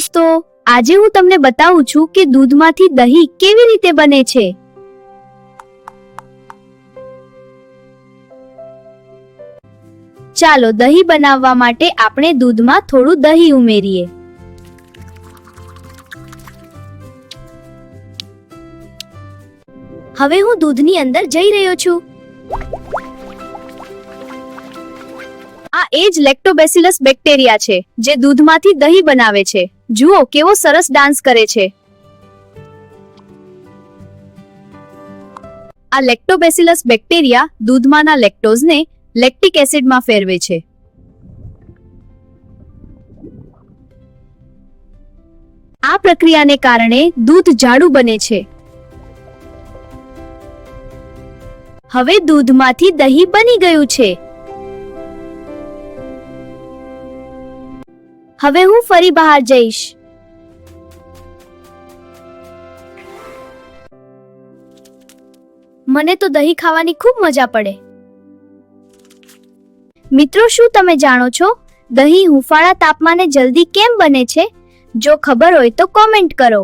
દોસ્તો, આજે હું તમને બતાવું છું કે દૂધમાંથી દહીં કેવી રીતે બને છે. ચાલો દહીં બનાવવા માટે આપણે દૂધમાં થોડું દહીં ઉમેરીએ. હવે હું દૂધની અંદર જઈ રહ્યો છું. આ એ જ લેક્ટોબેસિલસ બેક્ટેરિયા છે જે દૂધમાંથી દહીં બનાવે છે. જુઓ કેવો સરસ ડાન્સ કરે છે. આ લેક્ટોબેસિલસ બેક્ટેરિયા દૂધમાંના લેક્ટોઝને લેક્ટિક એસિડમાં ફેરવે છે. આ પ્રક્રિયાને કારણે દૂધ જાડું બને છે. હવે દૂધમાંથી દહીં બની ગયું છે. હવે હું ફરી બહાર જઈશ. મને તો દહીં ખાવાની ખૂબ મજા પડે. મિત્રો, શું તમે જાણો છો દહીં હૂંફાળા તાપમાને જલ્દી કેમ બને છે? જો ખબર હોય તો કોમેન્ટ કરો.